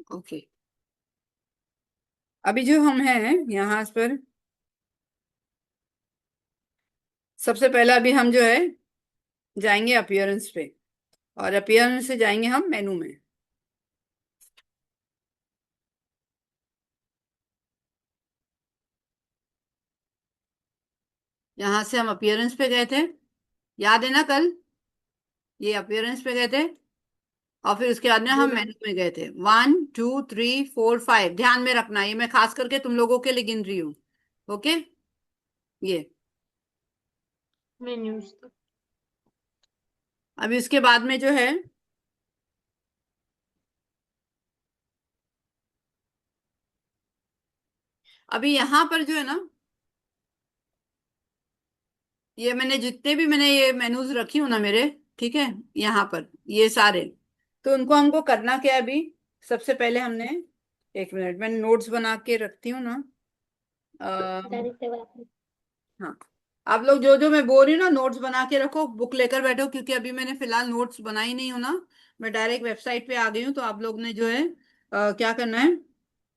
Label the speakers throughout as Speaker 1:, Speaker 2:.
Speaker 1: Okay. अभी जो हम हैं यहाँ पर, सबसे पहला अभी हम जो है जाएंगे अपीयरेंस पे, और अपीयरेंस से जाएंगे हम मेनू में। यहाँ से हम अपीयरेंस पे गए थे, याद है ना कल, ये अपीयरेंस पे गए थे, और फिर उसके बाद में
Speaker 2: जी
Speaker 1: हम
Speaker 2: मैम।
Speaker 1: मेनू में गए थे। 1 2 3 4 5, ध्यान में रखना, ये मैं खास करके तुम लोगों के लिए गिन रही हूँ। ओके, ये
Speaker 2: मेन्यूज तो।
Speaker 1: अभी उसके बाद में जो है, अभी यहाँ पर जो है ना, ये मैंने जितने भी मैंने ये मेनूज रखी हूँ ना मेरे, ठीक है, यहाँ पर ये सारे, तो उनको हमको करना क्या है अभी। सबसे पहले हमने, एक मिनट मैं नोट्स बना के रखती हूँ ना।
Speaker 2: डायरेक्ट बात।
Speaker 1: हाँ, आप लोग जो जो मैं बोल रही हूँ ना, नोट्स बना के रखो, बुक लेकर बैठो, क्योंकि अभी मैंने फिलहाल नोट्स बनाई नहीं हूँ ना, मैं डायरेक्ट वेबसाइट पे आ गई हूँ। तो आप लोग ने जो है क्या करना है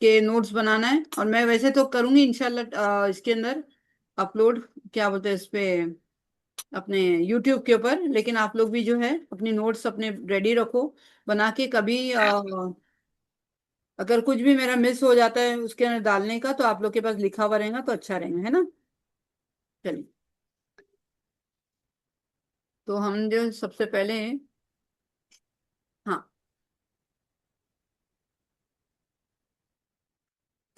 Speaker 1: कि नोट्स बनाना है, और मैं वैसे तो करूंगी इंशाल्लाह इसके अंदर अपलोड, क्या बोलते हैं इस पे, अपने यूट्यूब के ऊपर, लेकिन आप लोग भी जो है अपनी नोट्स अपने रेडी रखो बना के। कभी अगर कुछ भी मेरा मिस हो जाता है उसके अंदर डालने का, तो आप लोग के पास लिखा हुआ रहेगा तो अच्छा रहेगा, है ना। चलिए, तो हम जो सबसे पहले, हाँ,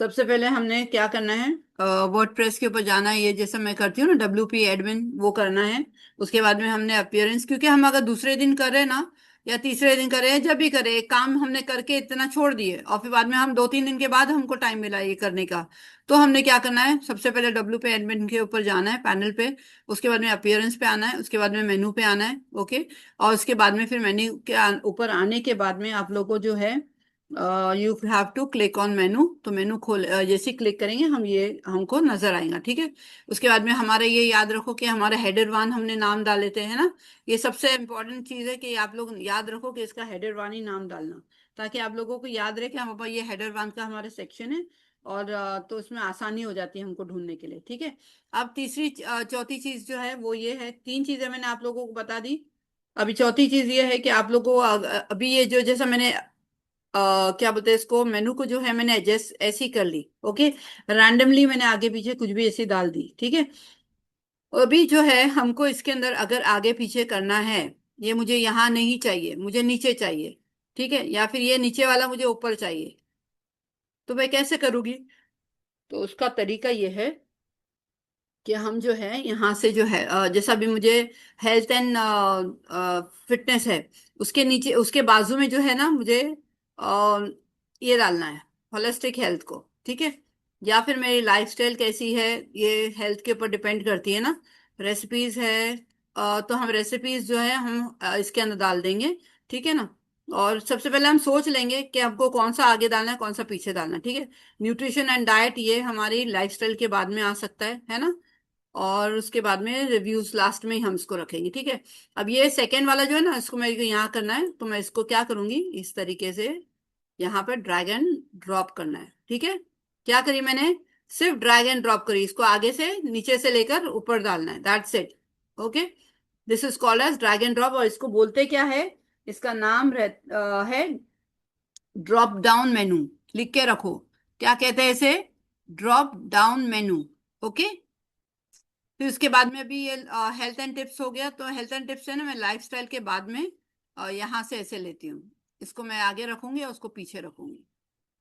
Speaker 1: सबसे पहले हमने क्या करना है, वर्डप्रेस के ऊपर जाना है, ये जैसा मैं करती हूँ ना WP एडमिन, वो करना है। उसके बाद में हमने अपीयरेंस, क्योंकि हम अगर दूसरे दिन कर रहे हैं ना, या तीसरे दिन करे, जब भी करे, एक काम हमने करके इतना छोड़ दिए, और फिर बाद में हम 2 3 दिन के बाद हमको टाइम मिला ये करने का, तो हमने क्या करना है, सबसे पहले WP एडमिन के ऊपर जाना है, पैनल पे। उसके बाद में अपीयरेंस पे आना है, उसके बाद में मेनू पे आना है। ओके, और उसके बाद में फिर मेन्यू के ऊपर आने के बाद में आप लोग को जो है, you have to click on menu. तो मेनू खोल जैसे ही क्लिक करेंगे हम, ये हमको नजर आएगा, ठीक है। उसके बाद में हमारा ये याद रखो कि हमारा हेडर वन हमने नाम डाल लेते हैं ना। ये सबसे इंपॉर्टेंट चीज है कि आप लोग याद रखो कि इसका हेडर वन ही नाम डालना, ताकि आप लोगों को याद रहे कि हम पापा ये हेडर वन का हमारा सेक्शन है, और तो उसमें आसानी हो जाती है हमको ढूंढने के लिए, ठीक है। अब तीसरी चौथी चीज जो है वो ये है, तीन चीजें मैंने आप लोगों को बता दी। अभी चौथी चीज ये है कि आप लोगों को अभी ये जो जैसा मैंने क्या बोलते हैं इसको, मेनू को जो है मैंने एडजस्ट ऐसी कर ली। ओके, रैंडमली मैंने आगे पीछे कुछ भी ऐसी डाल दी, ठीक है। अभी जो है हमको इसके अंदर अगर आगे पीछे करना है, ये मुझे यहाँ नहीं चाहिए, मुझे नीचे चाहिए, ठीक है, या फिर ये नीचे वाला मुझे ऊपर चाहिए, तो मैं कैसे करूंगी। तो उसका तरीका ये है कि हम जो है यहाँ से जो है जैसा भी मुझे हेल्थ एंड फिटनेस है, उसके नीचे उसके बाजू में जो है ना मुझे ये डालना है, होलिस्टिक हेल्थ को, ठीक है। या फिर मेरी लाइफस्टाइल कैसी है, ये हेल्थ के ऊपर डिपेंड करती है ना। रेसिपीज है, तो हम रेसिपीज जो है हम इसके अंदर डाल देंगे, ठीक है ना। और सबसे पहले हम सोच लेंगे कि हमको कौन सा आगे डालना है, कौन सा पीछे डालना है, ठीक है। न्यूट्रिशन एंड डाइट ये हमारी लाइफस्टाइल के बाद में आ सकता है ना। और उसके बाद में रिव्यूज लास्ट में ही हम इसको रखेंगे, ठीक है। अब ये सेकेंड वाला जो है ना, इसको मेरे को यहाँ करना है, तो मैं इसको क्या करूंगी, इस तरीके से यहाँ पर ड्रैग एंड ड्रॉप करना है, ठीक है। क्या करी मैंने, सिर्फ ड्रैग एंड ड्रॉप करी, इसको आगे से नीचे से लेकर ऊपर डालना है, that's it. Okay, this is called as drag and drop, और इसको बोलते क्या है, इसका नाम है ड्रॉप डाउन मेनू। लिख के रखो, क्या कहते हैं इसे, ड्रॉप डाउन मेनू। ओके, फिर उसके बाद में भी ये हेल्थ एंड टिप्स हो गया, तो हेल्थ एंड टिप्स है ना, मैं लाइफस्टाइल के बाद में यहाँ से ऐसे लेती हूँ, इसको मैं आगे रखूंगी और उसको पीछे रखूंगी,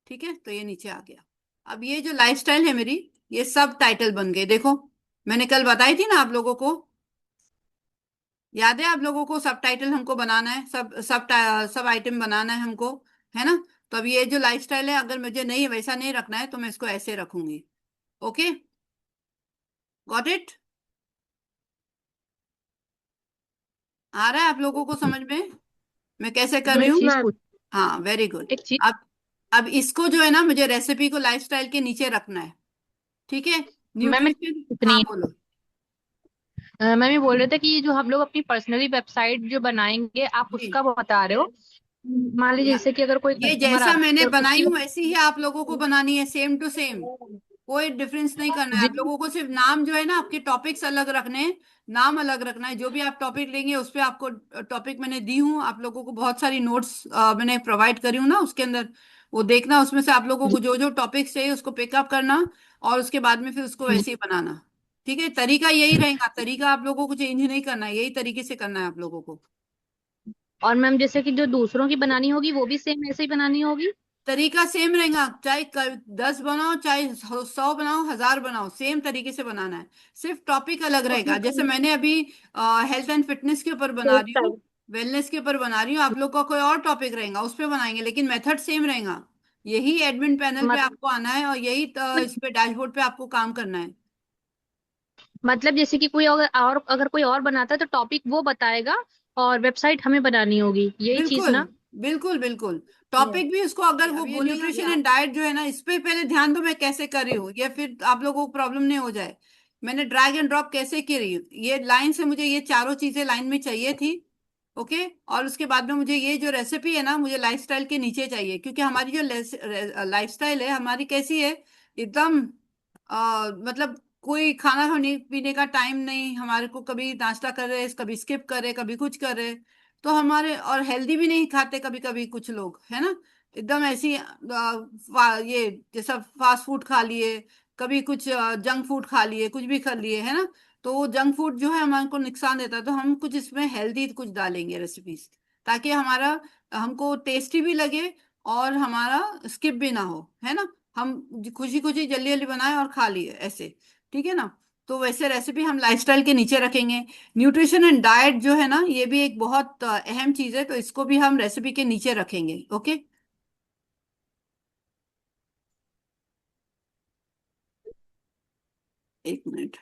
Speaker 1: ठीक है। तो ये नीचे आ गया। अब ये जो लाइफस्टाइल है मेरी, ये सब टाइटल बन गए, देखो, मैंने कल बताई थी ना आप लोगों को, याद है आप लोगों को, सब टाइटल हमको बनाना है, सब आइटम बनाना है हमको, है ना। तो अब ये जो लाइफस्टाइल है, अगर मुझे नहीं वैसा नहीं रखना है, तो मैं इसको ऐसे रखूंगी। ओके, गॉट इट, आ रहा है आप लोगों को समझ में, मैं कैसे कर रही
Speaker 2: एक
Speaker 1: हूँ।
Speaker 2: चीज पूछ।
Speaker 1: हाँ, वेरी गुड।
Speaker 2: एक चीज।
Speaker 1: अब अब इसको जो है ना, मुझे रेसिपी को लाइफस्टाइल के नीचे रखना है, ठीक है।
Speaker 2: मैम एक
Speaker 1: न्यूट्रिशन, हाँ
Speaker 2: इतनी
Speaker 1: बोलो।
Speaker 2: मैम ये बोल रहे थे कि ये जो हम लोग अपनी पर्सनली वेबसाइट जो बनाएंगे आप
Speaker 1: जी,
Speaker 2: उसका बता रहे हो। मान लीजिए जैसे कि अगर कोई
Speaker 1: ये
Speaker 2: कस्टमर
Speaker 1: जैसा मैंने
Speaker 2: आपसे
Speaker 1: बनाई
Speaker 2: उसकी
Speaker 1: हूँ वैसी ही आप लोगों को बनानी है, सेम टू सेम। कोई डिफरेंस नहीं करना है
Speaker 2: जी।
Speaker 1: आप लोगों को, सिर्फ नाम जो है ना आपके टॉपिक्स अलग रखने हैं, नाम अलग रखना है। जो भी आप टॉपिक लेंगे उस पे आपको टॉपिक मैंने दी हूँ, आप लोगों को बहुत सारी नोट्स मैंने प्रोवाइड करी हूँ ना उसके अंदर, वो देखना, उसमें से आप लोगों को जो जो टॉपिक्स चाहिए उसको पिकअप करना, और उसके बाद में फिर उसको वैसे ही बनाना। ठीक है, तरीका यही रहेगा, तरीका आप लोगों को चेंज नहीं करना है, यही तरीके से करना है आप लोगों को।
Speaker 2: और मैम जैसे कि जो दूसरों की बनानी होगी वो भी सेम ऐसे ही बनानी होगी।
Speaker 1: तरीका सेम रहेगा, चाहे 10 बनाओ, चाहे 100 बनाओ, 1000 बनाओ, सेम तरीके से बनाना है। सिर्फ टॉपिक अलग रहेगा, जैसे मैंने अभी हेल्थ एंड फिटनेस के ऊपर बना रही हूँ, वेलनेस के ऊपर बना रही हूँ, आप लोग का कोई और टॉपिक रहेगा उस पर बनाएंगे, लेकिन मेथड सेम रहेगा। यही एडमिन पैनल पे
Speaker 2: मत,
Speaker 1: आपको आना है और यही इस पे डैशबोर्ड पे आपको काम करना है।
Speaker 2: मतलब जैसे कि कोई और अगर कोई और बनाता है तो टॉपिक वो बताएगा और वेबसाइट हमें बनानी होगी, यही चीज
Speaker 1: बिल्कुल
Speaker 2: ना।
Speaker 1: बिल्कुल बिल्कुल। टॉपिक भी उसको, अगर वो न्यूट्रिशन एंड डाइट जो है ना, इस पे पहले ध्यान दो मैं कैसे कर रही हूँ, या फिर आप लोगों को प्रॉब्लम नहीं हो जाए। मैंने ड्रैग एंड ड्रॉप कैसे की रही हूँ, ये लाइन से मुझे ये चारों चीजें लाइन में चाहिए थी। ओके, और उसके बाद में मुझे ये जो रेसिपी है ना, मुझे लाइफस्टाइल के नीचे चाहिए, क्योंकि हमारी जो लाइफस्टाइल है हमारी कैसी है, एकदम मतलब कोई खाना खाने पीने का टाइम नहीं हमारे को, कभी नाश्ता कर रहे, कभी स्किप कर रहे, कभी कुछ कर रहे, तो हमारे, और हेल्दी भी नहीं खाते कभी कभी कुछ लोग, है ना, एकदम ऐसी ये जैसा फास्ट फूड खा लिए, कभी कुछ जंक फूड खा लिए, कुछ भी खा लिए, है ना। तो वो जंक फूड जो है हमारे को नुकसान देता है, तो हम कुछ इसमें हेल्दी कुछ डालेंगे रेसिपीज, ताकि हमारा, हमको टेस्टी भी लगे और हमारा स्किप भी ना हो, है ना। हम खुशी खुशी जल्दी जल्दी बनाए और खा लिए ऐसे, ठीक है ना। तो वैसे रेसिपी हम लाइफस्टाइल के नीचे रखेंगे। न्यूट्रिशन एंड डाइट जो है ना, ये भी एक बहुत अहम चीज है, तो इसको भी हम रेसिपी के नीचे रखेंगे। ओके, एक मिनट,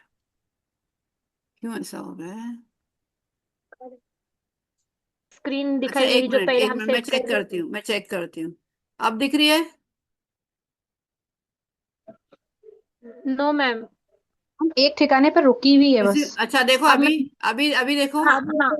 Speaker 1: क्यों ऐसा हो रहा है।
Speaker 2: स्क्रीन
Speaker 1: अच्छा,
Speaker 2: दिखाई दे
Speaker 1: एक
Speaker 2: रही जो
Speaker 1: मिनट
Speaker 2: पहले
Speaker 1: एक
Speaker 2: हम
Speaker 1: मिनट, मैं
Speaker 2: सेव
Speaker 1: चेक
Speaker 2: कर रहे
Speaker 1: करती
Speaker 2: थे।
Speaker 1: हूँ, मैं चेक करती हूँ। अब दिख रही है।
Speaker 2: नो मैम, एक ठिकाने पर रुकी हुई है
Speaker 1: इसी,
Speaker 2: बस।
Speaker 1: अच्छा देखो,
Speaker 2: अब मैं,
Speaker 1: अभी अभी अभी देखो,
Speaker 2: हाँ हाँ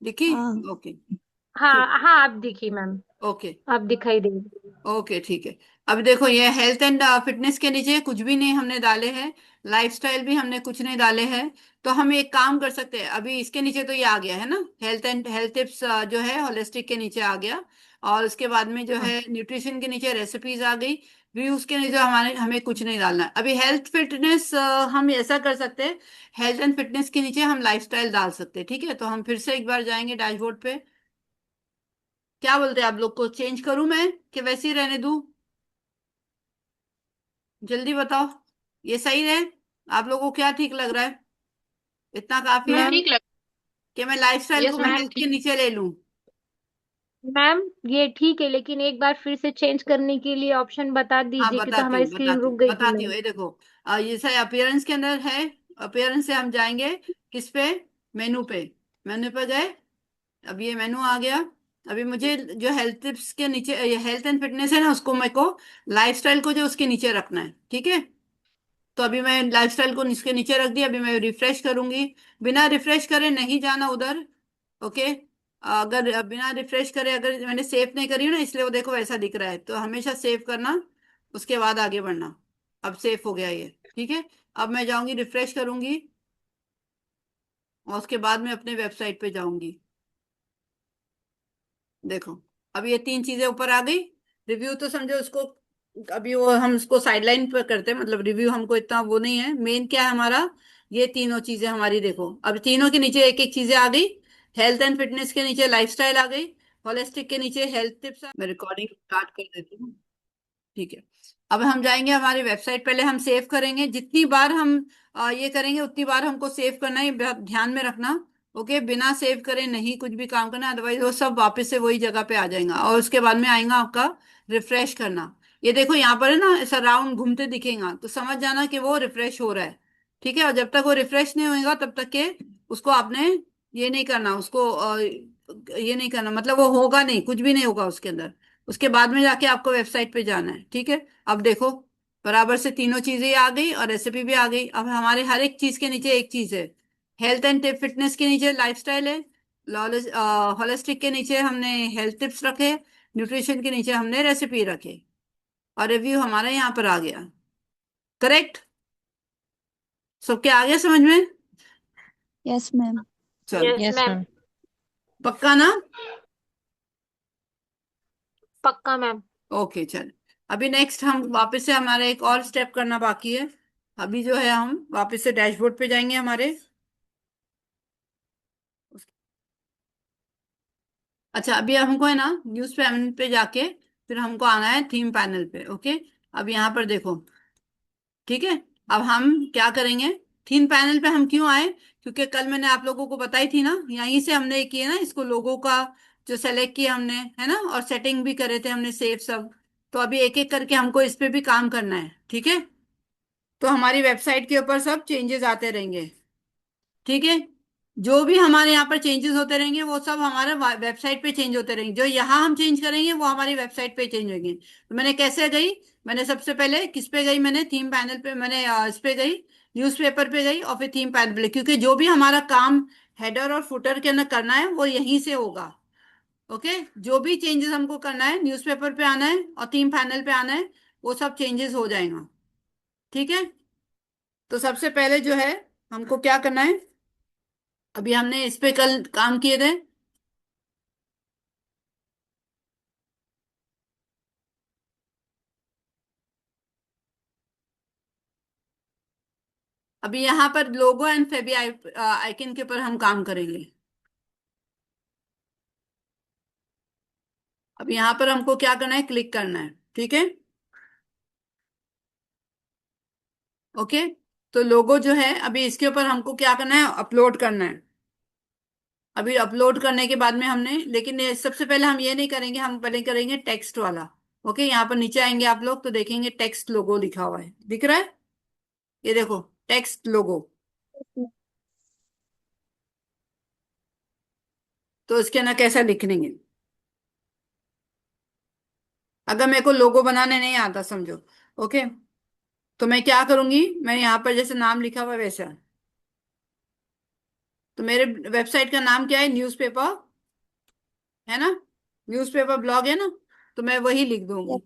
Speaker 1: दिखी।
Speaker 2: हाँ
Speaker 1: ओके, ठीक,
Speaker 2: हाँ हाँ, अब दिखी मैम,
Speaker 1: ओके,
Speaker 2: अब दिखाई दे रही।
Speaker 1: ओके, ठीक है। अब देखो, ये हेल्थ एंड फिटनेस के नीचे कुछ भी नहीं हमने डाले हैं, लाइफस्टाइल भी हमने कुछ नहीं डाले हैं। तो हम एक काम कर सकते हैं, अभी इसके नीचे तो ये आ गया है ना, हेल्थ एंड हेल्थ टिप्स जो है होलिस्टिक के नीचे आ गया, और उसके बाद में जो
Speaker 2: हाँ
Speaker 1: है न्यूट्रिशन के नीचे रेसिपीज आ गई। व्यूज के नीचे हमारे, हमें कुछ नहीं डालना है अभी। हेल्थ फिटनेस हम ऐसा कर सकते हैं, हेल्थ एंड फिटनेस के नीचे हम लाइफस्टाइल डाल सकते हैं। ठीक है, तो हम फिर से एक बार जाएंगे डैशबोर्ड पे। क्या बोलते हैं आप लोग, को चेंज करूं मैं कि वैसे ही रहने दूं, जल्दी बताओ। ये सही है, आप लोगों को क्या ठीक लग रहा है, इतना काफी है
Speaker 2: मैम ठीक लग,
Speaker 1: कि मैं लाइफस्टाइल को
Speaker 2: यस
Speaker 1: मैं
Speaker 2: मैम
Speaker 1: हेल्थ के
Speaker 2: ठीक।
Speaker 1: नीचे ले लूं।
Speaker 2: मैम ये ठीक है, लेकिन एक बार फिर से चेंज करने के लिए ऑप्शन बता
Speaker 1: हाँ,
Speaker 2: दीजिए, क्योंकि
Speaker 1: बताती
Speaker 2: हमारी
Speaker 1: हूँ
Speaker 2: स्क्रीन
Speaker 1: बताती हूँ
Speaker 2: रुक गई थी
Speaker 1: बताती हूँ,
Speaker 2: मैम।
Speaker 1: ये देखो, ये सही अपियरेंस के अंदर है। अपियरेंस से हम जाएंगे किस पे, मेनू पे, मेनू पे गए, अब ये मेनू आ गया। अभी मुझे जो हेल्थ टिप्स के नीचे, हेल्थ एंड फिटनेस है ना, उसको मेरे को लाइफस्टाइल को जो उसके नीचे रखना है, ठीक है। तो अभी मैं लाइफस्टाइल को इसके नीचे रख दिया, अभी मैं रिफ्रेश करूंगी, बिना रिफ्रेश करे नहीं जाना उधर। ओके, अगर बिना रिफ्रेश करे, अगर मैंने सेव नहीं करी हो ना, इसलिए वो देखो ऐसा दिख रहा है, तो हमेशा सेव करना, उसके बाद आगे बढ़ना। अब सेव हो गया ये, ठीक है। अब मैं जाऊंगी, रिफ्रेश करूंगी, और उसके बाद मैं अपने वेबसाइट पे जाऊंगी। देखो, अब ये तीन चीजें ऊपर आ गई। रिव्यू तो समझो उसको, अभी वो हम उसको साइडलाइन पर करते हैं, मतलब रिव्यू हमको इतना वो नहीं है, मेन क्या है हमारा, ये तीनों चीजें हमारी, देखो अब तीनों के नीचे एक एक चीजें आ गई। हेल्थ एंड फिटनेस के नीचे लाइफस्टाइल आ गई, होलिस्टिक के नीचे हेल्थ टिप्स। मैं रिकॉर्डिंग स्टार्ट कर देती हूँ, ठीक है। अब हम जाएंगे हमारी वेबसाइट, पहले हम सेव करेंगे, जितनी बार हम ये करेंगे उतनी बार हमको सेव करना है, ध्यान में रखना। ओके, बिना सेव करे नहीं कुछ भी काम करना, अदरवाइज वो सब वापस से वही जगह पे आ जाएगा, और उसके बाद में आएगा आपका रिफ्रेश करना। ये देखो यहाँ पर है ना, ऐसा राउंड घूमते दिखेगा, तो समझ जाना कि वो रिफ्रेश हो रहा है। ठीक है, और जब तक वो रिफ्रेश नहीं होएगा तब तक के उसको आपने ये नहीं करना, उसको ये नहीं करना, मतलब वो होगा नहीं, कुछ भी नहीं होगा उसके अंदर। उसके बाद में जाके आपको वेबसाइट पे जाना है, ठीक है। अब देखो, बराबर से तीनों चीजें आ गई और रेसिपी भी आ गई। अब हमारे हर एक चीज के नीचे एक चीज है, हेल्थ एंड फिटनेस के नीचे लाइफस्टाइल है, होलिस्टिक के नीचे हमने हेल्थ टिप्स रखे, न्यूट्रिशन के नीचे हमने रेसिपी रखे, और रिव्यू हमारा यहाँ पर आ गया। करेक्ट? सबके आ गया समझ में?
Speaker 3: Yes ma'am.
Speaker 1: चलो,
Speaker 4: यस
Speaker 2: यस
Speaker 4: मैम।
Speaker 2: मैम।
Speaker 1: पक्का ना?
Speaker 4: पक्का मैम।
Speaker 1: ओके, चल। अभी नेक्स्ट हम वापस से, हमारा एक और स्टेप करना बाकी है। अभी जो है हम वापस से डैशबोर्ड पे जाएंगे हमारे। अच्छा, अभी हमको है ना न्यूज पैनल पे जाके फिर हमको आना है थीम पैनल पे। ओके, अब यहाँ पर देखो। ठीक है, अब हम क्या करेंगे? थीम पैनल पे हम क्यों आए? क्योंकि कल मैंने आप लोगों को बताई थी ना, यहीं से हमने किया ना इसको, लोगों का जो सेलेक्ट किया हमने, है ना, और सेटिंग भी करे थे हमने सेव सब। तो अभी एक एक करके हमको इस पे भी काम करना है। ठीक है, तो हमारी वेबसाइट के ऊपर सब चेंजेस आते रहेंगे। ठीक है, जो भी हमारे यहाँ पर चेंजेस होते रहेंगे वो सब हमारे वेबसाइट पे चेंज होते रहेंगे। जो यहाँ हम चेंज करेंगे वो हमारी वेबसाइट पे चेंज होंगे। तो मैंने कैसे गई? मैंने सबसे पहले किस पे गई? मैंने थीम पैनल पे, मैंने इस पे गई, न्यूज़पेपर पे गई, और फिर थीम पैनल पे, क्योंकि जो भी हमारा काम हेडर और फुटर के अंदर करना है वो यहीं से होगा। ओके, जो भी चेंजेस हमको करना है, न्यूज़पेपर पे आना है और थीम पैनल पे आना है, वो सब चेंजेस हो जाएगा। ठीक है, तो सबसे पहले जो है हमको क्या करना है? अभी हमने इस पे कल काम किए थे। अभी यहाँ पर लोगो एंड फेबी आइकन के ऊपर हम काम करेंगे। अब यहाँ पर हमको क्या करना है? क्लिक करना है। ठीक है, ओके। तो लोगो जो है, अभी इसके ऊपर हमको क्या करना है? अपलोड करना है। अभी अपलोड करने के बाद में हमने, लेकिन सबसे पहले हम ये नहीं करेंगे, हम पहले करेंगे टेक्स्ट वाला। ओके, यहाँ पर नीचे आएंगे आप लोग तो देखेंगे टेक्स्ट लोगो लिखा हुआ है, दिख रहा है? ये देखो, टेक्स्ट लोगो। तो इसके अंदर कैसा लिखेंगे? अगर मेरे को लोगो बनाने नहीं आता, समझो, ओके, तो मैं क्या करूंगी? मैं यहाँ पर जैसे नाम लिखा हुआ है वैसा, तो मेरे वेबसाइट का नाम क्या है? न्यूज़पेपर, है ना? न्यूज़पेपर ब्लॉग है ना? तो मैं वही लिख दूंगी।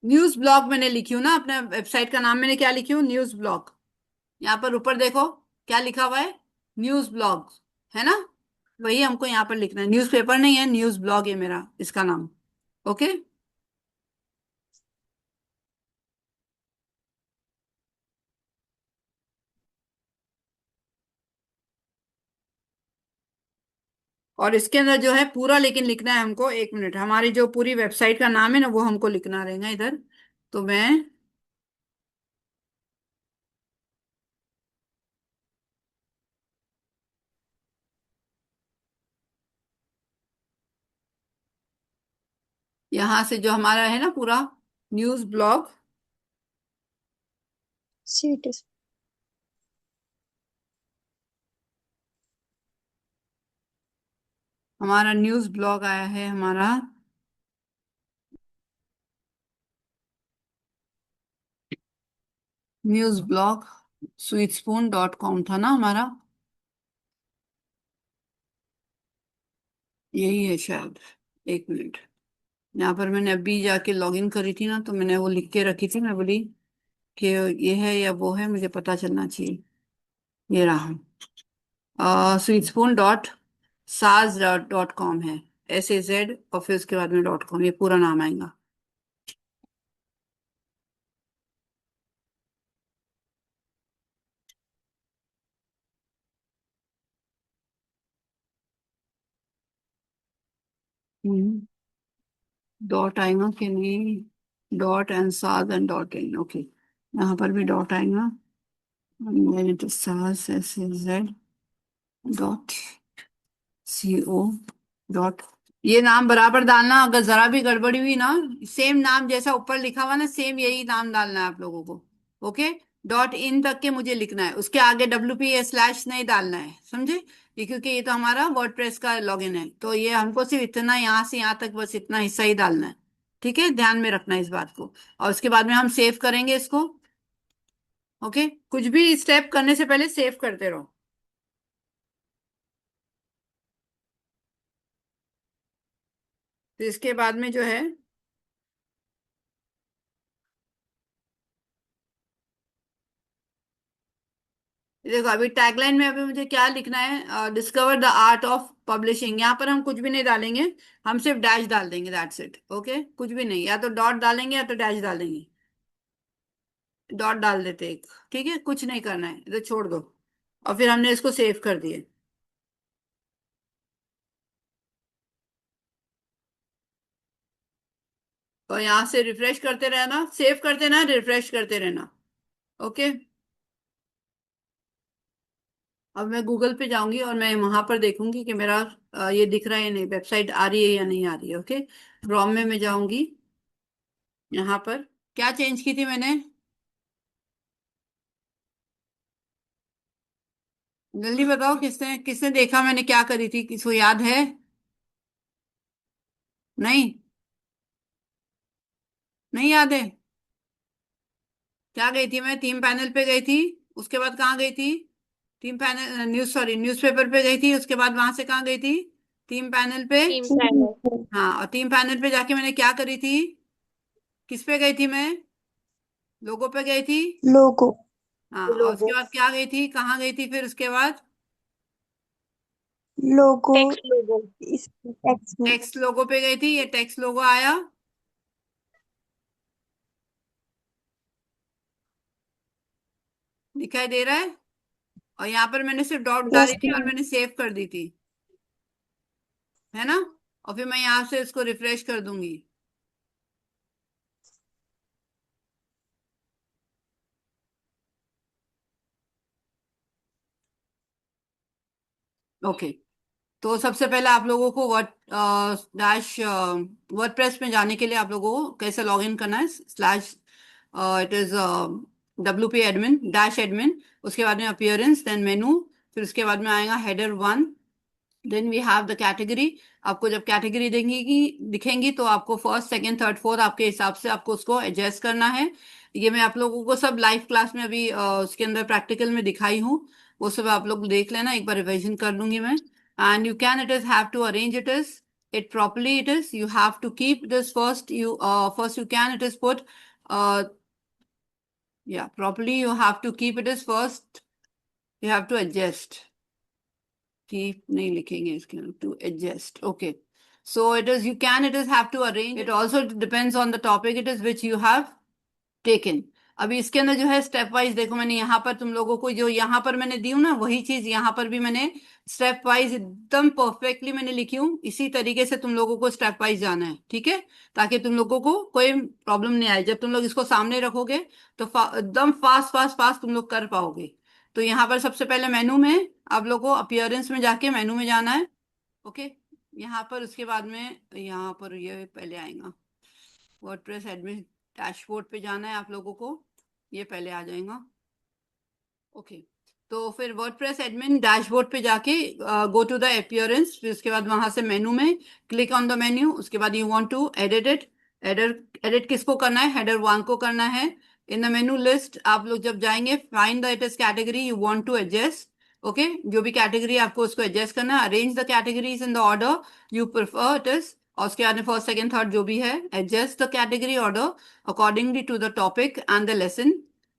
Speaker 1: न्यूज़ ब्लॉग मैंने लिखी हूँ ना, अपने वेबसाइट का नाम मैंने क्या लिखी हूँ? News blog. यहाँ पर ऊपर देखो क्या लिखा हुआ है? न्यूज़ ब्लॉग, है ना? वही हमको यहाँ पर लिखना है, न्यूज़पेपर नहीं है, न्यूज़ ब्लॉग है मेरा इसका नाम। ओके, और इसके अंदर जो है पूरा लेकिन लिखना है हमको, 1 मिनट, हमारी जो पूरी वेबसाइट का नाम है ना वो हमको लिखना रहेगा इधर। तो मैं यहाँ से जो हमारा है ना पूरा न्यूज़ ब्लॉग,
Speaker 3: सीट।
Speaker 1: हमारा न्यूज़ ब्लॉग आया है हमारा। न्यूज़ ब्लॉग sweetspoon.com था ना हमारा, यही है शायद। 1 मिनट, यहाँ पर मैंने अभी जाके लॉगिन करी थी ना, तो मैंने वो लिख के रखी थी, मैं बोली कि ये है या वो है, मुझे पता चलना चाहिए। ये रहा, sweetspoon.saz.com है, SAZ, और फिर उसके बाद में .com, ये पूरा नाम आएगा। डॉट आएगा कि नहीं? डॉट एंड साज एंड .in, ओके, यहाँ पर भी डॉट आएगा। मैंने तो साज SAZ .co. ये नाम बराबर डालना, अगर जरा भी गड़बड़ी हुई ना, सेम नाम जैसा ऊपर लिखा हुआ ना, सेम यही नाम डालना है आप लोगों को। ओके, .in तक के मुझे लिखना है, उसके आगे WP/ नहीं डालना है, समझे? ये क्योंकि ये तो हमारा वर्डप्रेस का लॉगिन है, तो ये हमको सिर्फ इतना, यहाँ से यहाँ तक, बस इतना हिस्सा ही डालना है। ठीक है, ध्यान में रखना इस बात को। और उसके बाद में हम सेव करेंगे इसको। ओके, कुछ भी स्टेप करने से पहले सेव करते रहो। तो इसके बाद में जो है, देखो अभी टैगलाइन में अभी मुझे क्या लिखना है, discover the art of publishing. यहाँ पर हम कुछ भी नहीं डालेंगे, हम सिर्फ डैश डाल देंगे, दैट्स इट। ओके, कुछ भी नहीं, या तो डॉट डालेंगे या तो डैश डालेंगे। डॉट डाल देते एक, ठीक है, कुछ नहीं करना है, इधर छोड़ दो। और फिर हमने इसको सेव कर दिए। और यहाँ से रिफ्रेश करते रहना, सेव करते रहना, रिफ्रेश करते रहना। ओके, अब मैं गूगल पे जाऊंगी और मैं वहां पर देखूंगी कि मेरा ये दिख रहा है या नहीं, वेबसाइट आ रही है या नहीं आ रही है। ओके, क्रोम में मैं जाऊंगी। यहाँ पर क्या चेंज की थी मैंने, जल्दी बताओ, किसने किसने देखा मैंने क्या करी थी, किसको याद है? नहीं, नहीं याद है। क्या गई थी मैं? थीम पैनल पे गई थी, उसके बाद कहाँ गई थी? थीम पैनल, न्यूज़पेपर पे गई थी, उसके बाद वहां से कहाँ गई थी? थीम पैनल पे।
Speaker 4: Team panel.
Speaker 1: हाँ, और थीम पैनल पे जाके मैंने क्या करी थी? किस पे गई थी मैं? लोगो पे गई थी।
Speaker 3: लोगो।
Speaker 1: हाँ, और उसके
Speaker 4: लोगो।
Speaker 1: बाद क्या गई थी, कहाँ गई थी फिर उसके बाद?
Speaker 3: लोगो।
Speaker 4: टेक्स्ट लोगो।
Speaker 3: इस टेक्स्ट में।
Speaker 1: टेक्स्ट लोगो पे गई थी, ये टेक्स्ट लोगो आया, दिखाई दे रहा है। और यहाँ पर मैंने सिर्फ डॉट डाली
Speaker 3: यस
Speaker 1: थी और
Speaker 3: मैम।
Speaker 1: मैंने सेव कर दी थी, है ना? और फिर मैं यहाँ से इसको रिफ्रेश कर दूंगी। ओके, तो सबसे पहले आप लोगों को वर्ड डैश वर्डप्रेस में जाने के लिए आप लोगों को कैसे लॉग इन करना है, slash it is WP admin dash admin, उसके बाद में अपीयरेंस, देन मेनू, फिर उसके बाद में आएगा header 1, then we have the category. आपको जब कैटेगरी देंगी दिखेंगी तो आपको फर्स्ट सेकंड थर्ड फोर्थ आपके हिसाब से आपको उसको एडजस्ट करना है। ये मैं आप लोगों को सब लाइव क्लास में अभी उसके अंदर प्रैक्टिकल में दिखाई हूँ, वो सब आप लोग देख लेना, एक बार रिविजन कर दूंगी मैं। And you can it is have to arrange it is it properly, it is you have to keep this first, you can it is put uh yeah, properly you have to keep it is first, you have to adjust, keep नहीं लिखेंगे इसके अंदर, to adjust. Okay, so it is you can it is have to arrange, it also depends on the topic it is which you have taken. अभी इसके अंदर जो है step wise देखो, मैंने यहाँ पर तुम लोगों को जो यहाँ पर मैंने दी हूँ ना, वही चीज यहाँ पर भी मैंने स्टेप वाइज एकदम परफेक्टली मैंने लिखी हूँ, इसी तरीके से तुम लोगों को स्टेप वाइज जाना है, ठीक है, ताकि तुम लोगों को कोई प्रॉब्लम नहीं आए। जब तुम लोग इसको सामने रखोगे तो एकदम फास्ट फास्ट फास्ट तुम लोग कर पाओगे। तो यहाँ पर सबसे पहले मेनू में आप लोगों को अपीयरेंस में जाके मेनू में जाना है। ओके, यहाँ पर उसके बाद में यहाँ पर ये पहले आएगा, वर्डप्रेस एडमिन डैशबोर्ड पे जाना है आप लोगों को, ये पहले आ जाएगा। ओके, तो फिर वर्डप्रेस एडमिन डैशबोर्ड पे जाके गो टू द अपीयरेंस, फिर उसके बाद वहां से मेनू में क्लिक ऑन द मेन्यू, उसके बाद you want to edit it. Edit किसको करना है? हेडर 1 को करना है। इन द मेनू लिस्ट आप लोग जब जाएंगे, find the it is category you want to adjust. Okay, जो भी कैटेगरी आपको उसको एडजस्ट करना है, arrange the categories in the order you prefer it is, और उसके बाद में फर्स्ट सेकंड थर्ड जो भी है, adjust the category order accordingly to the topic and the lesson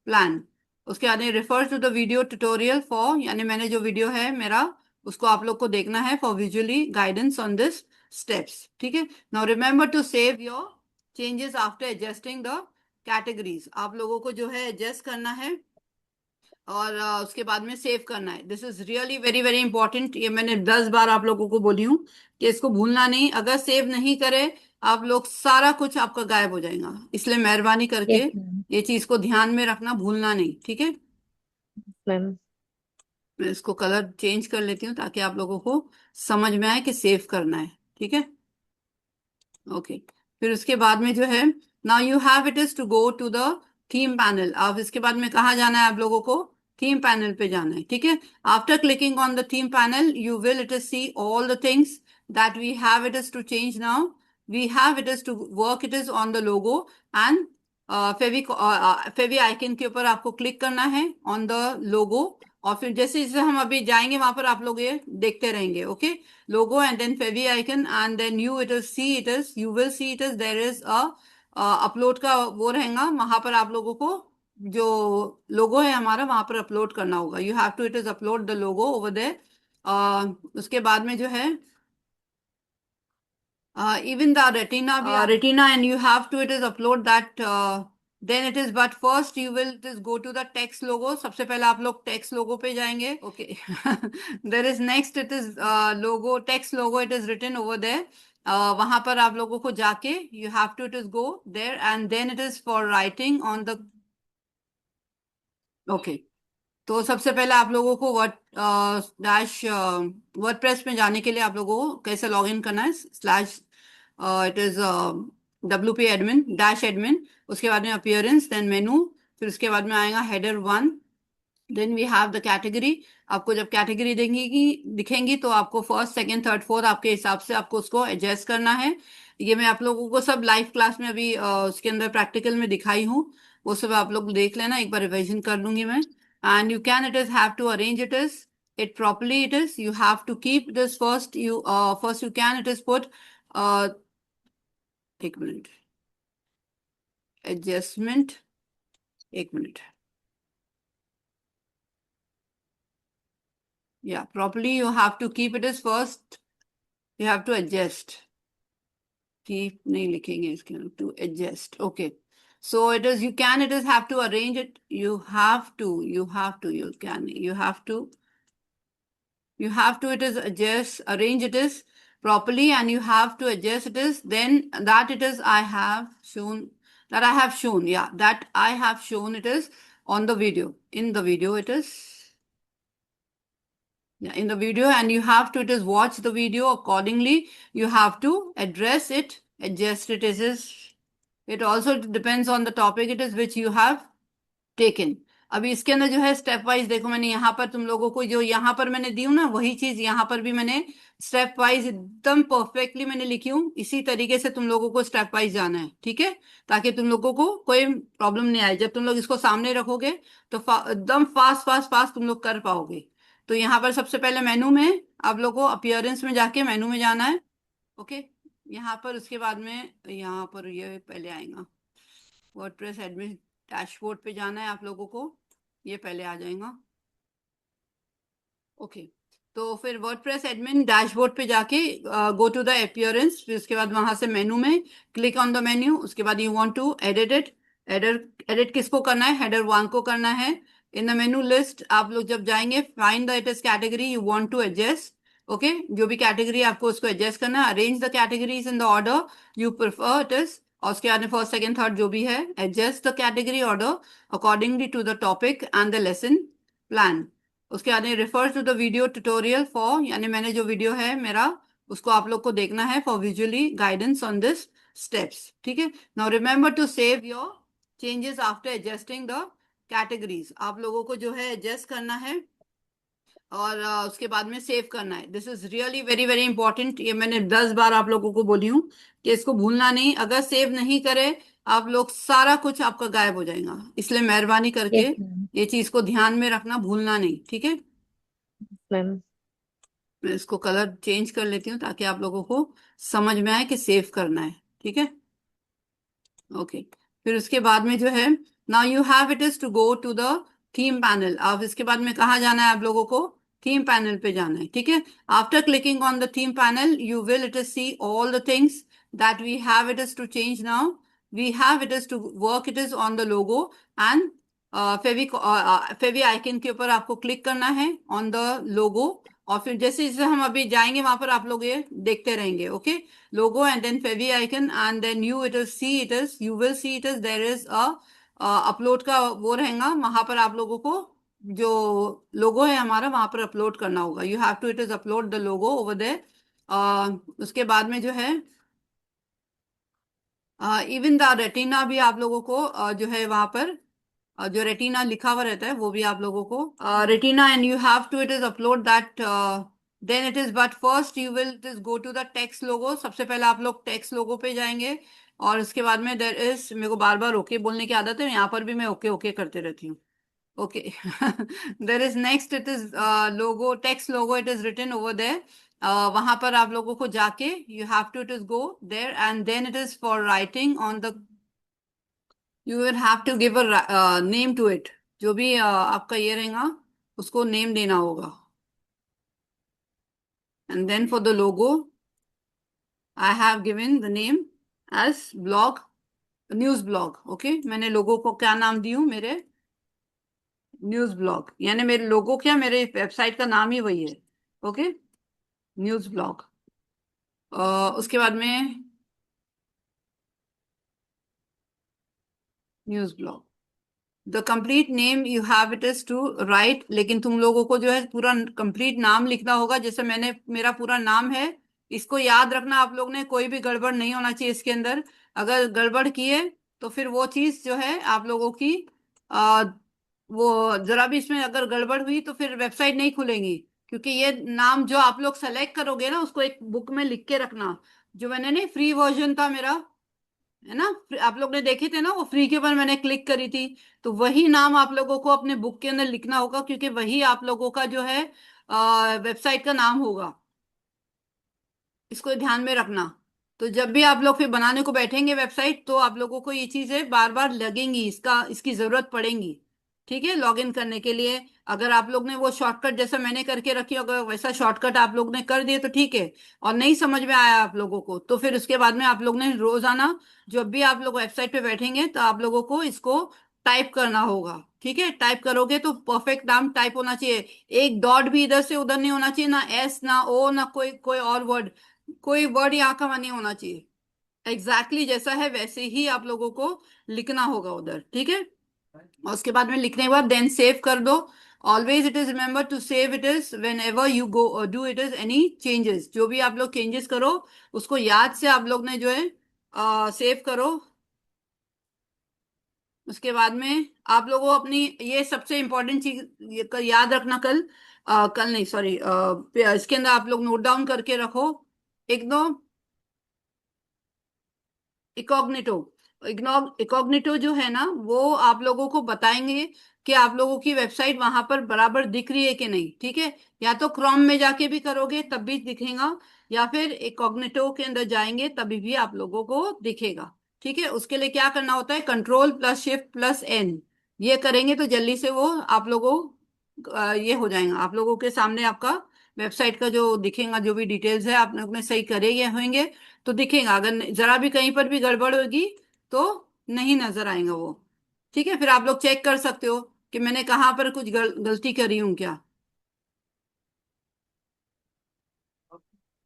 Speaker 1: plan. उसके बाद refer to the video tutorial for, यानी मैंने जो वीडियो है मेरा उसको आप लोग को देखना है for visually guidance on this steps, ठीक है। Now remember to save your changes after adjusting the categories, आप लोगों को जो है एडजस्ट करना है और उसके बाद में सेव करना है। This is really very very important, ये मैंने 10 बार आप लोगों को बोली हूँ कि इसको भूलना नहीं, अगर सेव नहीं करे आप लोग सारा कुछ आपका गायब हो जाएगा, इसलिए मेहरबानी करके
Speaker 2: यस मैम।
Speaker 1: ये चीज को ध्यान में रखना, भूलना नहीं, ठीक है।
Speaker 2: मैम।
Speaker 1: मैं इसको कलर चेंज कर लेती हूँ ताकि आप लोगों को समझ में आए कि सेव करना है, ठीक है। ओके, फिर उसके बाद में जो है, now you have it is to go to the theme panel. अब इसके बाद में कहाँ जाना है आप लोगों को? थीम पैनल पे जाना है, ठीक है। After clicking on the theme panel you will it is see all the things that we have it is to change now. we have it is to work it is on the logo and favicon के ऊपर आपको click करना है on the लोगो, और फिर जैसे जैसे हम अभी जाएंगे वहां पर आप लोग ये देखते रहेंगे, okay. Logo and then favicon and then you it is see it is you will see it is there is a upload का वो रहेगा, वहां पर आप लोगों को जो लोगो है हमारा वहां पर अपलोड करना होगा। You have to it is upload the logo over there. उसके बाद में जो है even the retina retina, and you have to it is upload that, then it is, but first you will just go to the text logo। सबसे पहले आप लोग text logo पे जाएंगे, okay। there is next it is logo, text logo, it is written over there। वहां पर आप लोगों को जाके you have to it is go there and then it is for writing on the, okay। तो सबसे पहले आप लोगों को वर्ड डैश वर्डप्रेस में जाने के लिए आप लोगों को कैसे लॉग इन करना है, slash it is WP admin dash admin, उसके बाद में अपीयरेंस, देन मेनू, फिर उसके बाद में आएगा header 1, then we have the category. आपको जब कैटेगरी दिखेंगी तो आपको फर्स्ट सेकंड थर्ड फोर्थ आपके हिसाब से आपको उसको एडजस्ट करना है। ये मैं आप लोगों को सब लाइव क्लास में अभी उसके अंदर प्रैक्टिकल में दिखाई हूँ, वो सब आप लोग देख लेना, एक बार रिविजन कर लूंगी मैं। and you can it is have to arrange it properly, it is you have to keep this first, you first you can it is put एक मिनट adjustment, एक minute, yeah, properly you have to keep it as first, you have to adjust, keep नहीं लिखेंगे इसके अंदर, to adjust, okay। So it is you can it is have to arrange it, you have to you can you have to it is adjust, arrange it is properly, and you have to adjust it is, then that it is I have shown, yeah, that I have shown it is on the video, in the video it is, yeah, in the video, and you have to it is watch the video accordingly, you have to address it, adjust it is it also depends on the topic it is which you have taken। अभी इसके अंदर जो है step wise देखो, मैंने यहाँ पर तुम लोगों को जो यहाँ पर मैंने दी हूँ ना, वही चीज यहाँ पर भी मैंने स्टेप वाइज एकदम परफेक्टली मैंने लिखी हूँ, इसी तरीके से तुम लोगों को स्टेप वाइज जाना है, ठीक है, ताकि तुम लोगों को कोई प्रॉब्लम नहीं आए। जब तुम लोग इसको सामने रखोगे तो एकदम फास्ट फास्ट फास्ट तुम लोग कर पाओगे। तो यहाँ पर सबसे पहले मेनू में आप लोगों को अपीयरेंस में जाके मेनू में जाना है, ओके। यहाँ पर उसके बाद में यहाँ पर ये पहले आएगा वर्डप्रेस एडमिन डैशबोर्ड पे जाना है आप लोगों को, ये पहले आ जाएगा, ओके। तो फिर वर्डप्रेस एडमिन डैशबोर्ड पे जाके गो टू द अपीयरेंस, फिर उसके बाद वहां से मेनू में क्लिक ऑन द मेन्यू, उसके बाद you want to edit it, edit किसको करना है, हेडर 1 को करना है। इन द मेनू लिस्ट आप लोग जब जाएंगे find the it is category you want to adjust, okay, जो भी कैटेगरी आपको उसको एडजस्ट करना है, arrange the categories in the order you prefer it is, और उसके बाद फर्स्ट सेकंड थर्ड जो भी है, adjust the category order accordingly to the topic and the lesson plan. उसके बाद refer to the video tutorial for, यानी मैंने जो वीडियो है मेरा उसको आप लोग को देखना है for visually guidance on this steps, ठीक है। Now remember to save your changes after adjusting the categories, आप लोगों को जो है एडजस्ट करना है और उसके बाद में सेव करना है। This is really very very important, ये मैंने 10 बार आप लोगों को बोली हूँ कि इसको भूलना नहीं, अगर सेव नहीं करे आप लोग सारा कुछ आपका गायब हो जाएगा, इसलिए मेहरबानी करके
Speaker 2: यस मैम।
Speaker 1: ये चीज को ध्यान में रखना, भूलना नहीं, ठीक है।
Speaker 2: मैम
Speaker 1: मैं इसको कलर चेंज कर लेती हूँ ताकि आप लोगों को समझ में आए कि सेव करना है, ठीक है, ओके। फिर उसके बाद में जो है now you have it is to go to the theme panel, अब इसके बाद में कहाँ जाना है आप लोगों को, थीम पैनल पे जाना है, ठीक है। After clicking on the theme panel you will it is see all the things that we have it is to change. Now we have it is to work it is on the logo and favicon के ऊपर आपको click करना है on the लोगो, और फिर जैसे जैसे हम अभी जाएंगे वहां पर आप लोग ये देखते रहेंगे, okay. Logo and then favicon and then you it is see it is you will see it is there is a upload का वो रहेगा, वहां पर आप लोगों को जो लोगो है हमारा वहां पर अपलोड करना होगा। You have to it is upload the logo over there. उसके बाद में जो है इवन द रेटिना भी आप लोगों को जो है वहां पर जो रेटिना लिखा हुआ रहता है वो भी आप लोगों को retina, and you have to it is upload that then it is but first you will this go to the text logo. सबसे पहले आप लोग टेक्स्ट लोगो पे जाएंगे और उसके बाद में देर इज, मेरे को बार बार ओके बोलने की आदत है, यहाँ पर भी मैं ओके ओके करते रहती हूँ। Okay there is next it is logo, text logo, it is written over there. वहां पर आप लोगों को जाके you have to it is go there and then it is for writing on the, you will have to give a name to it. जो भी आपका ये रहेगा उसको नेम देना होगा। And then for the logo, I have given the name as blog, news blog. Okay, मैंने लोगो को क्या नाम दी हूँ, मेरे न्यूज ब्लॉग, यानी मेरे लोगो क्या, मेरे वेबसाइट का नाम ही वही है। Okay, news blog. उसके बाद में news blog, the complete name you have it is to write, लेकिन तुम लोगों को जो है पूरा कंप्लीट नाम लिखना होगा। जैसे मैंने, मेरा पूरा नाम है, इसको याद रखना आप लोग ने, कोई भी गड़बड़ नहीं होना चाहिए इसके अंदर। अगर गड़बड़ किए तो फिर वो चीज जो है आप लोगों की वो जरा भी इसमें अगर गड़बड़ हुई तो फिर वेबसाइट नहीं खुलेगी। क्योंकि ये नाम जो आप लोग सेलेक्ट करोगे ना, उसको एक बुक में लिख के रखना। जो मैंने नहीं, फ्री वर्जन था मेरा, है ना, आप लोग ने देखे थे ना, वो फ्री के ऊपर मैंने क्लिक करी थी, तो वही नाम आप लोगों को अपने बुक के अंदर लिखना होगा, क्योंकि वही आप लोगों का जो है वेबसाइट का नाम होगा। इसको ध्यान में रखना। तो जब भी आप लोग फिर बनाने को बैठेंगे वेबसाइट, तो आप लोगों को ये चीजें बार बार लगेंगी, इसकी जरूरत पड़ेगी। ठीक है, लॉगिन करने के लिए अगर आप लोग ने वो शॉर्टकट जैसा मैंने करके रखी, अगर वैसा शॉर्टकट आप लोग ने कर दिए तो ठीक है। और नहीं समझ में आया आप लोगों को, तो फिर उसके बाद में आप लोग ने रोजाना जब भी आप लोग वेबसाइट पे बैठेंगे तो आप लोगों को इसको टाइप करना होगा। ठीक है, टाइप करोगे तो परफेक्ट नाम टाइप होना चाहिए। एक डॉट भी इधर से उधर नहीं होना चाहिए, ना एस ना ओ ना कोई कोई और वर्ड, कोई वर्ड यहाँ का नहीं होना चाहिए। एग्जैक्टली जैसा है वैसे ही आप लोगों को लिखना होगा उधर। ठीक है, और उसके बाद में लिखने के बाद देन सेव कर दो। Always it is remember to save it is whenever you go do it is any changes. जो भी आप लोग चेंजेस करो उसको याद से आप लोग ने जो है सेव करो। उसके बाद में आप लोगों को अपनी ये सबसे इंपॉर्टेंट चीज याद रखना, कल नहीं सॉरी, इसके अंदर आप लोग नोट डाउन करके रखो। एकदम इकॉग्निटो, इकॉग्निटो जो है ना, वो आप लोगों को बताएंगे कि आप लोगों की वेबसाइट वहां पर बराबर दिख रही है कि नहीं। ठीक है, या तो क्रोम में जाके भी करोगे तब भी दिखेगा, या फिर इकॉग्निटो के अंदर जाएंगे तभी भी आप लोगों को दिखेगा। ठीक है, उसके लिए क्या करना होता है, control plus shift plus N, ये करेंगे तो जल्दी से वो आप लोगों ये हो जाएगा, आप लोगों के सामने आपका वेबसाइट का जो दिखेगा, जो भी डिटेल्स है आप लोग ने सही करे ये होंगे तो दिखेगा। अगर जरा भी कहीं पर भी गड़बड़ होगी तो नहीं नजर आएगा वो। ठीक है, फिर आप लोग चेक कर सकते हो कि मैंने कहाँ पर कुछ गलती करी हूँ क्या।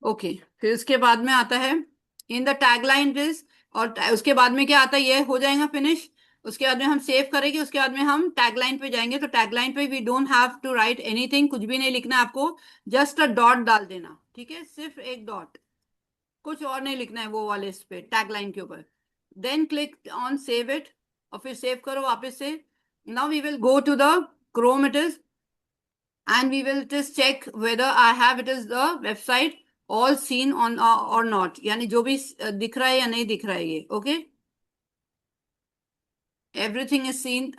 Speaker 1: ओके, फिर उसके बाद में आता है इन द टैगलाइन दिस, और उसके बाद में क्या आता है, ये हो जाएगा फिनिश। उसके बाद में हम सेव करेंगे, उसके बाद में हम टैगलाइन पे जाएंगे। तो टैगलाइन पे we don't have to write anything, कुछ भी नहीं लिखना है आपको, जस्ट अ डॉट डाल देना। ठीक है, सिर्फ एक डॉट, कुछ और नहीं लिखना है वो वाले इस पे टैगलाइन के ऊपर। Then click on save it, और फिर सेव करो वापस से। Now we will go to the Chrome it is, and we will just check whether I have it is the website all seen on or not, यानी जो भी दिख रहा है या नहीं दिख रहा है ये। Okay, everything is seen,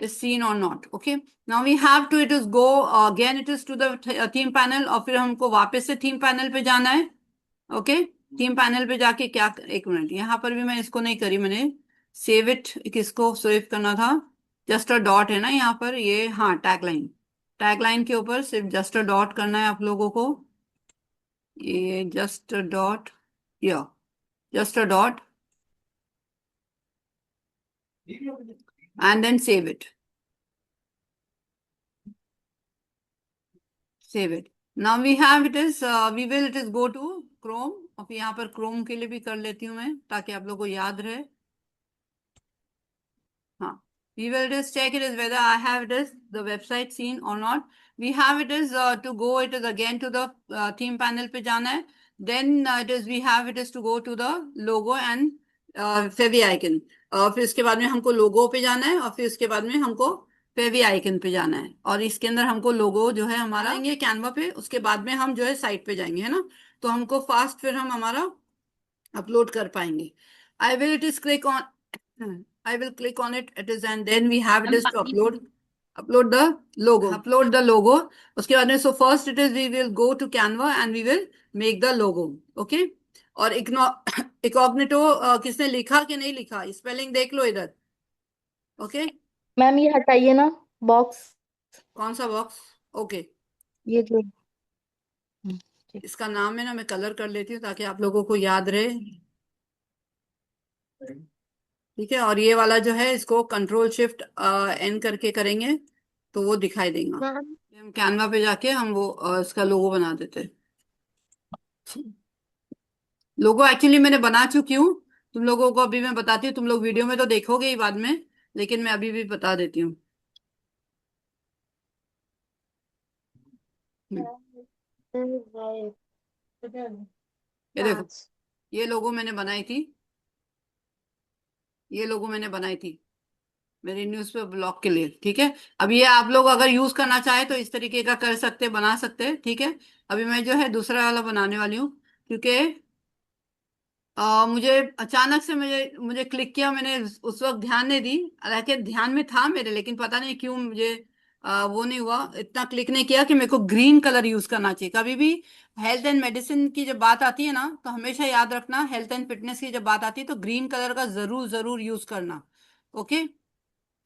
Speaker 1: is seen or not. Okay, now we have to it is go again it is to the theme panel, और फिर हमको वापस से थीम पैनल पे जाना है। ओके, थीम पैनल पे जाके क्या, एक मिनट, यहाँ पर भी मैं इसको नहीं करी, मैंने सेव इट किसको सेव करना था, जस्ट अ डॉट है ना यहाँ पर, ये हाँ टैगलाइन, टैगलाइन के ऊपर सिर्फ जस्ट अ डॉट करना है आप लोगों को, ये जस्ट अ डॉट, या just a dot and then save it, save it. Now we have it is we will it is go to Chrome, और फिर यहाँ पर क्रोम के लिए भी कर लेती हूँ मैं ताकि आप लोगों को याद रहे। हाँ, we will just check it is whether I have it is the website seen or not. We have it is to go it is again to the theme panel पे जाना है। Then it is we have it is to go to the logo and favicon. फिर उसके बाद में हमको लोगो पे जाना है, और फिर उसके बाद में हमको फेवी आइकन पे जाना है, और इसके अंदर हमको लोगो जो है हमारा आएंगे कैनवा पे। उसके बाद में हम जो है साइट पे जाएंगे, है ना। तो हमको फास्ट फिर हम हमारा अपलोड कर पाएंगे। I will it is click on, I will click on it. It is, and then we have it is to upload the logo. Upload the logo. उसके बाद में so first it is we will go to Canva and we will make the logo. Okay. और इकॉग्निटो किसने लिखा कि नहीं लिखा, spelling देख लो इधर। ओके।
Speaker 5: मैम ये हटाइए ना बॉक्स,
Speaker 1: कौन सा बॉक्स? ओके।
Speaker 5: ये जो ठीक।
Speaker 1: इसका नाम है ना, मैं कलर कर लेती हूँ ताकि आप लोगों को याद रहे। ठीक है। और ये वाला जो है इसको कंट्रोल शिफ्ट एन करके करेंगे तो वो दिखाई देगा।
Speaker 4: मैम
Speaker 1: हम कैनवा पे जाके हम वो इसका लोगो बना देते हैं। लोगो एक्चुअली मैंने बना चुकी हूँ, तुम लोगों को अभी मैं बताती हूँ। तुम लोग वीडियो में तो देखोगे ही बाद में, लेकिन मैं अभी भी बता देती हूँ। हम्म, ये देखो,
Speaker 4: 5।
Speaker 1: ये लोगो मैंने बनाई थी, ये लोगो मैंने बनाई थी मेरी न्यूज़ पे ब्लॉग के लिए। ठीक है। अब ये आप लोग अगर यूज करना चाहे तो इस तरीके का कर सकते, बना सकते हैं। ठीक है। अभी मैं जो है दूसरा वाला बनाने वाली हूँ, क्योंकि मुझे अचानक से मुझे मुझे क्लिक किया, मैंने उस वक्त ध्यान नहीं दी। हालांकि ध्यान में था मेरे, लेकिन पता नहीं क्यों मुझे वो नहीं हुआ, इतना क्लिक नहीं किया कि मेरे को ग्रीन कलर यूज करना चाहिए। कभी भी हेल्थ एंड मेडिसिन की जब बात आती है ना, तो हमेशा याद रखना, हेल्थ एंड फिटनेस की जब बात आती है तो ग्रीन कलर का जरूर जरूर यूज करना। ओके।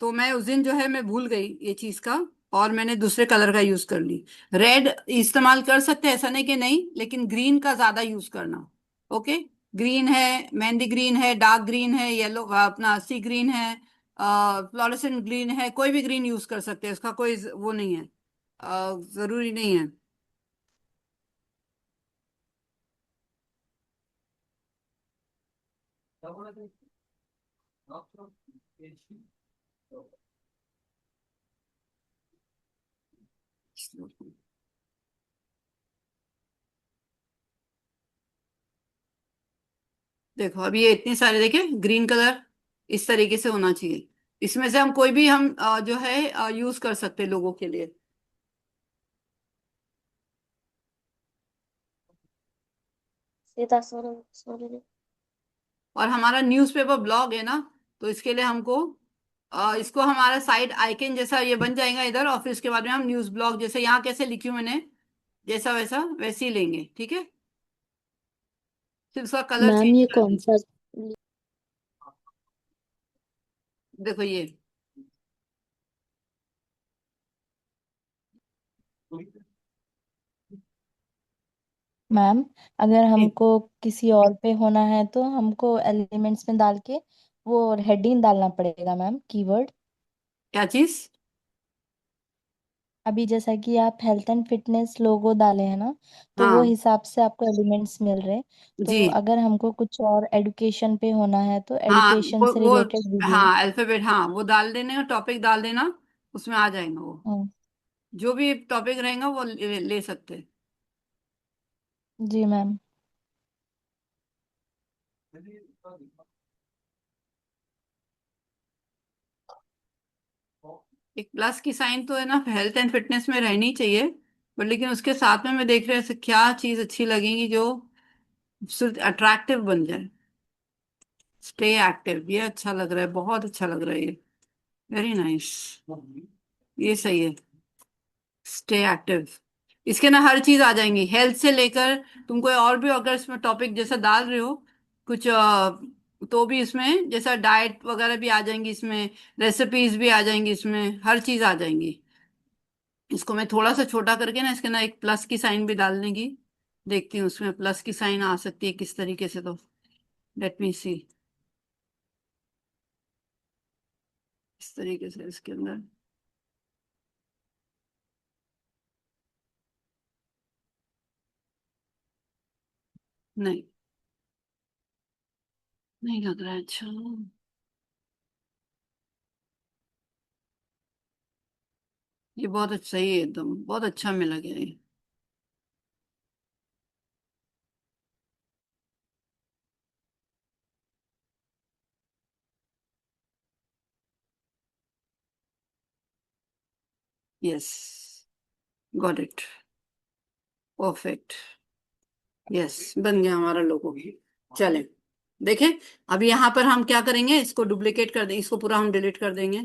Speaker 1: तो मैं उस दिन जो है मैं भूल गई ये चीज का, और मैंने दूसरे कलर का यूज कर ली। रेड इस्तेमाल कर सकते हैं, ऐसा नहीं कि नहीं, लेकिन ग्रीन का ज्यादा यूज करना। ओके। ग्रीन है, मेहंदी ग्रीन है, डार्क ग्रीन है, येलो अपना सी ग्रीन है, फ्लोरेसेंट ग्रीन है, कोई भी ग्रीन यूज कर सकते हैं, उसका कोई वो नहीं है, जरूरी नहीं है। देखो अब ये इतने सारे देखे ग्रीन कलर, इस तरीके से होना चाहिए। इसमें से हम कोई भी हम जो है यूज कर सकते हैं लोगों के लिए।
Speaker 4: Sita sorry sorry.
Speaker 1: और हमारा न्यूज़पेपर ब्लॉग है ना, तो इसके लिए हमको इसको हमारा साइड आइकन जैसा ये बन जाएगा इधर, और फिर इसके बाद में हम न्यूज़ ब्लॉग जैसे यहाँ कैसे लिखी हूँ मैंने, जैसा वैसा वैसे ही लेंगे। ठीक है। फिर उसका कलर
Speaker 5: मैम
Speaker 1: चेंज
Speaker 5: ये
Speaker 1: कर
Speaker 5: कौन
Speaker 1: देंगे।
Speaker 5: सा?
Speaker 1: देखो ये
Speaker 5: मैम अगर
Speaker 1: ये
Speaker 5: हमको किसी और पे होना है तो हमको एलिमेंट्स में डाल के वो हेडिंग डालना पड़ेगा मैम, कीवर्ड।
Speaker 1: क्या चीज?
Speaker 5: अभी जैसा कि आप हेल्थ एंड फिटनेस लोगो डाले हैं ना, तो वो
Speaker 1: हाँ
Speaker 5: हिसाब से आपको एलिमेंट्स मिल रहे।
Speaker 1: जी।
Speaker 5: तो अगर हमको कुछ और एडुकेशन पे होना है तो
Speaker 1: हाँ
Speaker 5: एडुकेशन से रिलेटेड वीडियो।
Speaker 1: हाँ अल्फाबेट, हाँ वो डाल देने का, टॉपिक डाल देना, उसमें आ जाएगा वो। जो भी टॉपिक रहेगा वो ले सकते हैं।
Speaker 5: जी मैम।
Speaker 1: एक प्लस की साइन तो है ना हेल्थ एंड फिटनेस में रहनी चाहिए, पर लेकिन उसके साथ में मैं देख रही हूँ क्या चीज अच्छी लगेगी जो सिर्फ अट्रैक्टिव बन जाए। स्टे एक्टिव, ये अच्छा लग रहा है, बहुत अच्छा लग रहा है ये। Very nice. ये सही है। स्टे एक्टिव, इसके ना हर चीज आ जाएंगी, हेल्थ से लेकर तुम कोई और भी अगर इसमें टॉपिक जैसा डाल रहे हो कुछ तो भी इसमें जैसा डाइट वगैरह भी आ जाएंगी इसमें, रेसिपीज भी आ जाएंगी इसमें, हर चीज आ जाएंगी। इसको मैं थोड़ा सा छोटा करके ना इसके ना एक प्लस की साइन भी डालने की देखती हूँ, उसमें प्लस की साइन आ सकती है किस तरीके से, तो लेट मी सी। इस तरीके से इसके अंदर नहीं, नहीं लग रहा है अच्छा। ये बहुत अच्छा, सही है एकदम, बहुत अच्छा मिला गया ये। Yes, got it, perfect. Yes, बन गया हमारा लोगो। चले, देखें। अब यहाँ पर हम क्या करेंगे, इसको डुप्लीकेट कर देंगे, इसको पूरा हम डिलीट कर देंगे,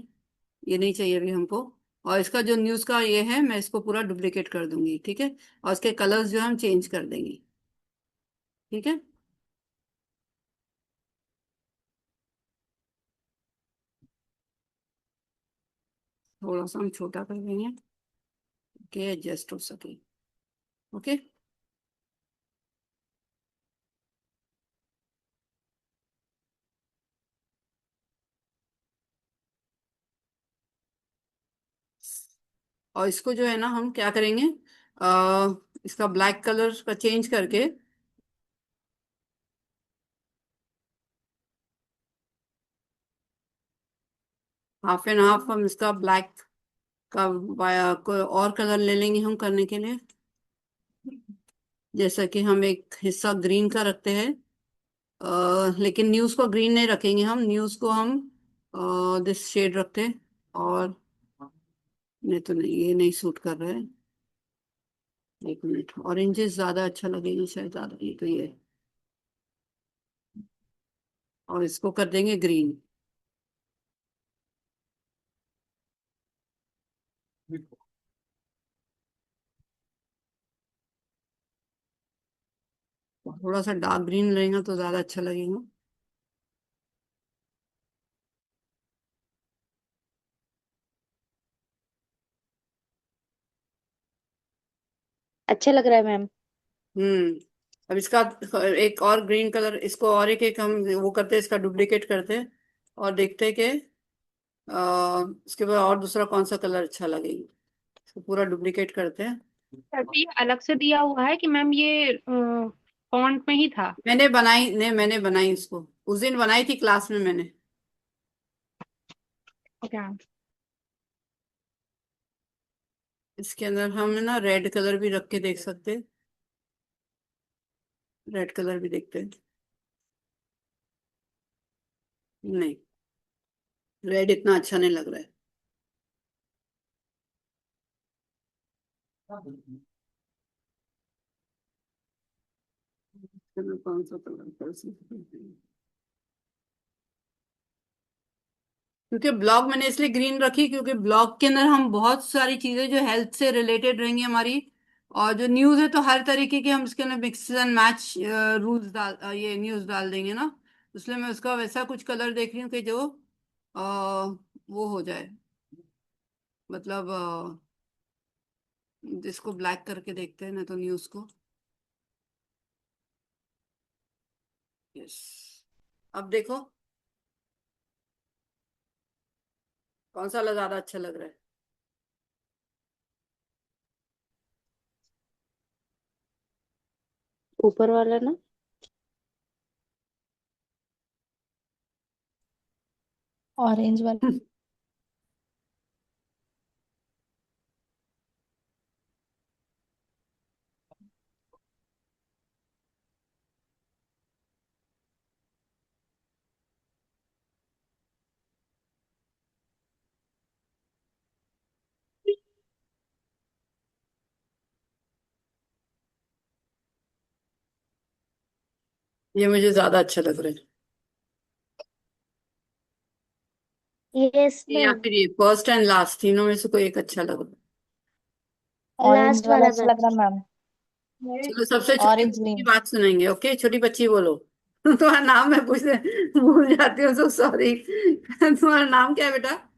Speaker 1: ये नहीं चाहिए अभी हमको। और इसका जो न्यूज़ का ये है, मैं इसको पूरा डुप्लीकेट कर दूंगी, ठीक है। और इसके कलर्स जो है हम चेंज कर देंगे, ठीक है। थोड़ा सा हम छोटा कर देंगे कि एडजस्ट हो सके, ओके। और इसको जो है ना, हम क्या करेंगे, इसका ब्लैक कलर का चेंज करके हाफ एंड हाफ हम इसका ब्लैक का कोई और कलर ले लेंगे हम करने के लिए। जैसा कि हम एक हिस्सा ग्रीन का रखते हैं, लेकिन न्यूज़ को ग्रीन नहीं रखेंगे, हम न्यूज़ को हम दिस शेड रखते हैं। और नहीं तो नहीं, ये नहीं सूट कर रहा है, एक मिनट, ऑरेंजेस ज्यादा अच्छा लगेगा शायद, ज्यादा ये तो ये। और इसको कर देंगे ग्रीन। थोड़ा सा डार्क ग्रीन रहेगा तो ज्यादा अच्छा लगेगा।
Speaker 4: अच्छा लग रहा है मैम।
Speaker 1: अब इसका एक और ग्रीन कलर, इसको और एक एक हम वो करते हैं, इसका डुप्लीकेट करते हैं और देखते हैं कि इसके बाद और दूसरा कौन सा कलर अच्छा लगेगा। इसको पूरा डुप्लीकेट करते हैं।
Speaker 2: अभी अलग से दिया हुआ है कि मैम ये फॉन्ट में ही था?
Speaker 1: मैंने बनाई, नहीं मैंने बनाई इसको, उस दिन बनाई थी क्लास में मैंने।
Speaker 2: क्या?
Speaker 1: इसके अंदर हम ना रेड कलर भी रख के देख सकते हैं, रेड कलर भी देखते हैं। नहीं, रेड इतना अच्छा नहीं लग रहा है। इसमें कौन सा कलर कर सकते हैं? क्योंकि ब्लॉग मैंने इसलिए ग्रीन रखी, क्योंकि ब्लॉग के अंदर हम बहुत सारी चीजें जो हेल्थ से रिलेटेड रहेंगी हमारी, और जो न्यूज है तो हर तरीके के हम इसके अंदर मिक्स एंड मैच रूल्स डाल ये न्यूज डाल देंगे ना। इसलिए मैं उसका वैसा कुछ कलर देख रही हूँ कि जो वो हो जाए, मतलब इसको ब्लैक करके देखते हैं ना तो न्यूज को। यस, अब देखो कौन सा ज्यादा अच्छा लग रहा है।
Speaker 4: ऊपर वाला ना।
Speaker 5: ऑरेंज वाला।
Speaker 1: ये मुझे ज्यादा अच्छा लग रहा है।
Speaker 4: यस
Speaker 1: ये या
Speaker 4: मैम।
Speaker 1: फिर ये फर्स्ट एंड लास्ट, तीनों में से कोई एक अच्छा लग रहा है।
Speaker 5: ऑरेंज
Speaker 4: लास्ट
Speaker 5: वाला
Speaker 4: वाला
Speaker 5: अच्छा
Speaker 4: मैम।
Speaker 5: लग रहा मैम।
Speaker 1: चलो, सबसे छोटी
Speaker 5: ऑरेंज
Speaker 1: बच्ची की
Speaker 5: ग्रीन।
Speaker 1: बात सुनेंगे, ओके। छोटी बच्ची बोलो। तुम्हारा नाम मैं पूछ भूल जाती हूँ, सो सॉरी। तुम्हारा नाम क्या है बेटा?